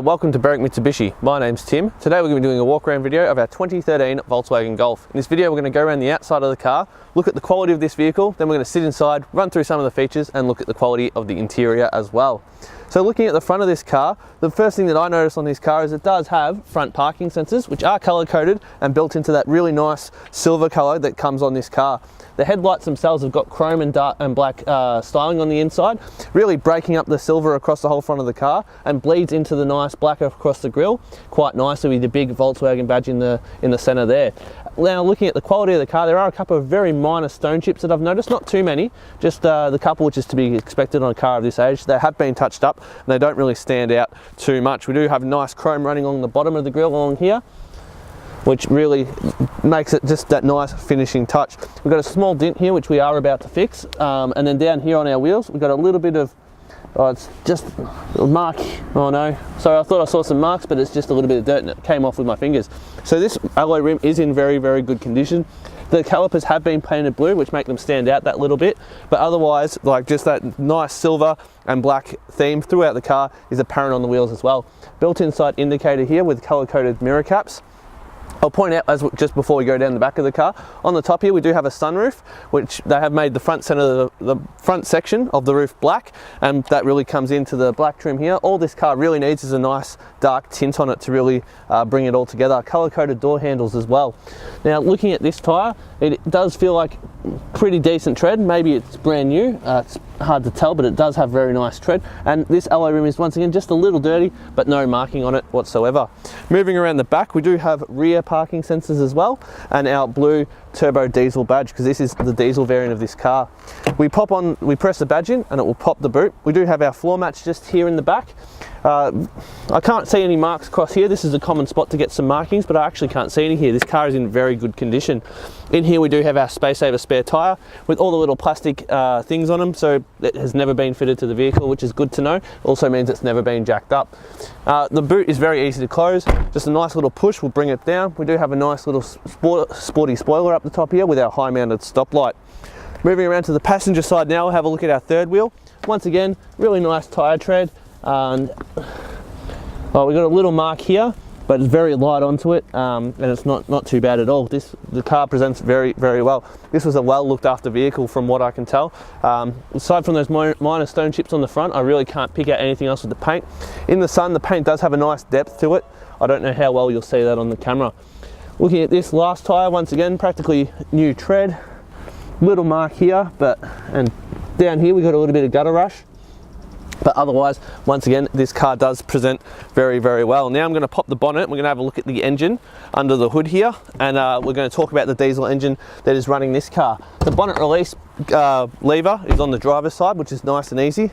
Welcome to Berwick Mitsubishi. My name's Tim. Today we're going to be doing a walk around video of our 2013 Volkswagen Golf. In this video we're going to go around the outside of the car, look at the quality of this vehicle, then we're going to sit inside, run through some of the features and look at the quality of the interior as well. So looking at the front of this car, the first thing that I noticed on this car is it does have front parking sensors, which are color coded and built into that really nice silver color that comes on this car. The headlights themselves have got chrome and dark and black styling on the inside, really breaking up the silver across the whole front of the car and bleeds into the nice black across the grille quite nicely with the big Volkswagen badge in the center there. Now looking at the quality of the car, there are a couple of very minor stone chips that I've noticed, not too many, just the couple which is to be expected on a car of this age. They have been touched up and they don't really stand out too much. We do have nice chrome running along the bottom of the grille along here, which really makes it just that nice finishing touch. We've got a small dent here which we are about to fix, and then down here on our wheels we've got a little bit of, it's just a mark, oh no, sorry, I thought I saw some marks, but it's just a little bit of dirt and it came off with my fingers. So this alloy rim is in very, very good condition. The calipers have been painted blue, which make them stand out that little bit, but otherwise, like, just that nice silver and black theme throughout the car is apparent on the wheels as well. Built-in side indicator here with color-coded mirror caps. I'll point out, as just before we go down the back of the car, on the top here we do have a sunroof, which they have made the front center, the front section of the roof black, and that really comes into the black trim here. All this car really needs is a nice dark tint on it to really bring it all together. Color-coded door handles as well. Now looking at this tyre, it does feel like pretty decent tread. Maybe it's brand new, it's hard to tell, but it does have very nice tread. And this alloy rim is once again just a little dirty, but no marking on it whatsoever. Moving around the back, we do have rear parking sensors as well, and our blue turbo diesel badge, because this is the diesel variant of this car. We press the badge in and it will pop the boot. We do have our floor mats just here in the back. I can't see any marks across here. This is a common spot to get some markings, but I actually can't see any here. This car is in very good condition. In here we do have our space saver spare tyre with all the little plastic things on them, so it has never been fitted to the vehicle, which is good to know. Also means it's never been jacked up. The boot is very easy to close. Just a nice little push will bring it down. We do have a nice little sporty spoiler up the top here with our high mounted stoplight. Moving around to the passenger side now, we'll have a look at our third wheel. Once again, really nice tyre tread. And we've got a little mark here, but it's very light onto it, and it's not too bad at all. The car presents very, very well. This was a well looked after vehicle from what I can tell. Aside from those minor stone chips on the front, I really can't pick out anything else with the paint. In the sun, the paint does have a nice depth to it. I don't know how well you'll see that on the camera. Looking at this last tyre, once again, practically new tread. Little mark here, and down here we got a little bit of gutter rush. But otherwise, once again, this car does present very, very well. Now I'm going to pop the bonnet. We're going to have a look at the engine under the hood here, and we're going to talk about the diesel engine that is running this car. The bonnet release lever is on the driver's side, which is nice and easy.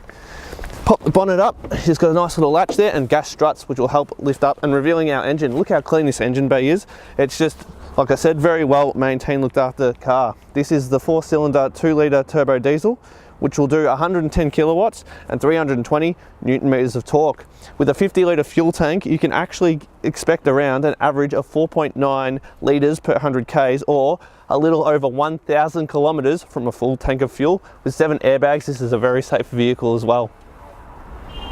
Pop the bonnet up. It's got a nice little latch there and gas struts, which will help lift up and revealing our engine. Look how clean this engine bay is. It's just, like I said, very well maintained, looked after car. This is the 4-cylinder 2-litre turbo diesel, which will do 110 kilowatts and 320 newton meters of torque. With a 50-litre fuel tank, you can actually expect around an average of 4.9 litres per 100 Ks, or a little over 1,000 kilometers from a full tank of fuel. With 7 airbags, this is a very safe vehicle as well.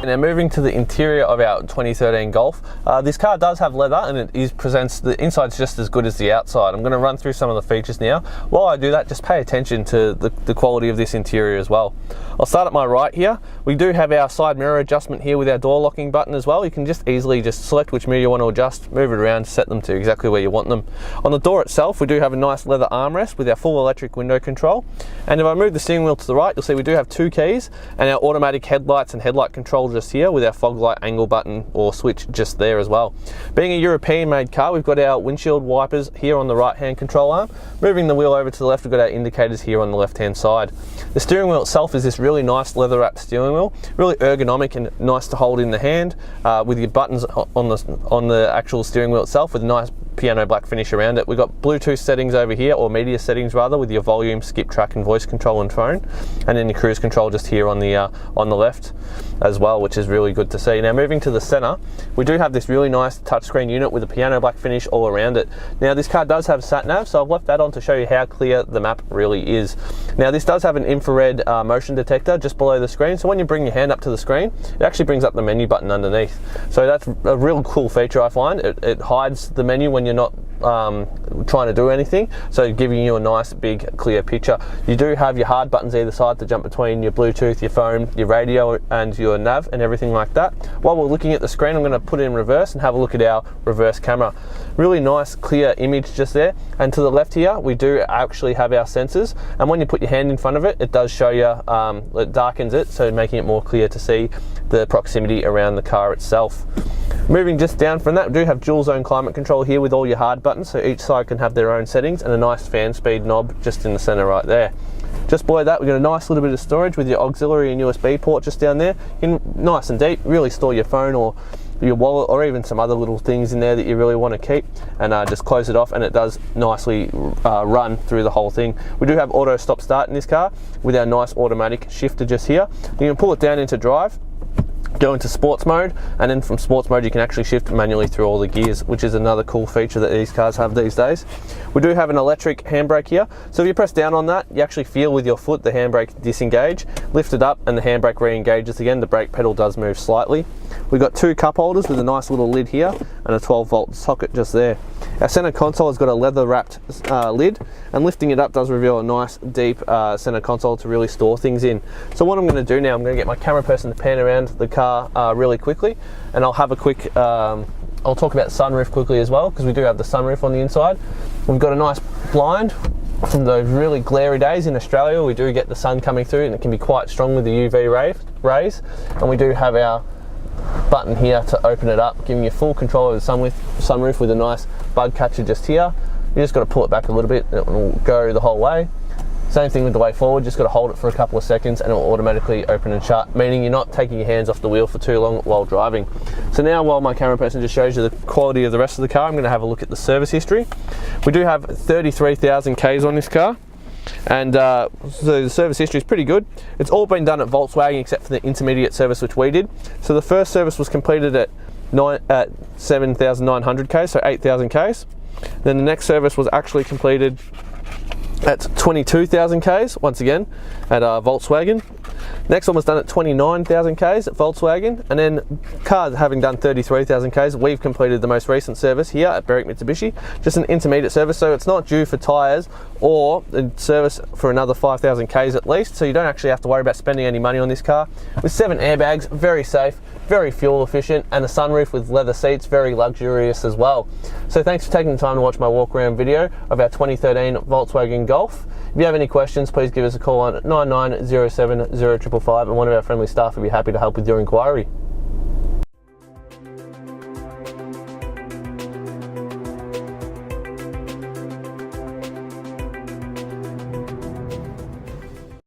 Now moving to the interior of our 2013 Golf, this car does have leather and presents the inside's just as good as the outside. I'm going to run through some of the features now. While I do that, just pay attention to the quality of this interior as well. I'll start at my right here. We do have our side mirror adjustment here with our door locking button as well. You can just easily select which mirror you want to adjust, move it around, set them to exactly where you want them. On the door itself, we do have a nice leather armrest with our full electric window control. And if I move the steering wheel to the right, you'll see we do have 2 keys and our automatic headlights and headlight control just here with our fog light angle button or switch just there as well. Being a European made car, we've got our windshield wipers here on the right hand control arm. Moving the wheel over to the left, we've got our indicators here on the left hand side. The steering wheel itself is this really nice leather wrapped steering wheel, really ergonomic and nice to hold in the hand, with your buttons on the actual steering wheel itself with nice piano black finish around it. We've got Bluetooth settings over here, or media settings rather, with your volume, skip, track and voice control and phone, and then your cruise control just here on the left as well, which is really good to see. Now moving to the center, we do have this really nice touchscreen unit with a piano black finish all around it. Now this car does have sat nav, so I've left that on to show you how clear the map really is. Now this does have an infrared motion detector just below the screen, so when you bring your hand up to the screen, it actually brings up the menu button underneath. So that's a real cool feature, I find. It hides the menu when you're not trying to do anything, so giving you a nice big clear picture. You do have your hard buttons either side to jump between your Bluetooth, your phone, your radio and your nav and everything like that. While we're looking at the screen, I'm going to put it in reverse and have a look at our reverse camera. Really nice clear image just there, and to the left here we do actually have our sensors, and when you put your hand in front of it, it does show you, it darkens it, so making it more clear to see the proximity around the car itself. Moving just down from that, we do have dual zone climate control here with all your hard buttons, so each side can have their own settings, and a nice fan speed knob just in the center right there. Just below that, we've got a nice little bit of storage with your auxiliary and USB port just down there. Nice and deep, really store your phone or your wallet or even some other little things in there that you really want to keep, and just close it off, and it does nicely run through the whole thing. We do have auto stop start in this car with our nice automatic shifter just here. You can pull it down into drive, go into sports mode, and then from sports mode you can actually shift manually through all the gears, which is another cool feature that these cars have these days. We do have an electric handbrake here, so if you press down on that, you actually feel with your foot the handbrake disengage, lift it up and the handbrake re-engages again. The brake pedal does move slightly. We've got two cup holders with a nice little lid here and a 12-volt socket just there. Our center console has got a leather wrapped lid, and lifting it up does reveal a nice deep center console to really store things in. So what I'm going to do now, I'm going to get my camera person to pan around the car really quickly, and I'll have a quick, I'll talk about sunroof quickly as well, because we do have the sunroof on the inside. We've got a nice blind. From those really glary days in Australia, we do get the sun coming through, and it can be quite strong with the UV rays, and we do have our button here to open it up, giving you full control of the sunroof with a nice bug catcher just here. You just got to pull it back a little bit and it will go the whole way. Same thing with the way forward, just got to hold it for a couple of seconds and it will automatically open and shut, meaning you're not taking your hands off the wheel for too long while driving. So now, while my camera person just shows you the quality of the rest of the car, I'm going to have a look at the service history. We do have 33,000 Ks on this car, and so the service history is pretty good. It's all been done at Volkswagen except for the intermediate service which we did. So the first service was completed at 7,900 Ks, so 8,000 Ks. Then the next service was actually completed at 22,000 Ks, once again, at Volkswagen. Next one was done at 29,000 Ks at Volkswagen, and then cars having done 33,000 Ks, we've completed the most recent service here at Berwick Mitsubishi, just an intermediate service, so it's not due for tyres or a service for another 5,000 Ks at least, so you don't actually have to worry about spending any money on this car. With 7 airbags, very safe, very fuel efficient, and a sunroof with leather seats, very luxurious as well. So thanks for taking the time to watch my walk around video of our 2013 Volkswagen Golf. If you have any questions, please give us a call on 9907 0555, and one of our friendly staff will be happy to help with your inquiry.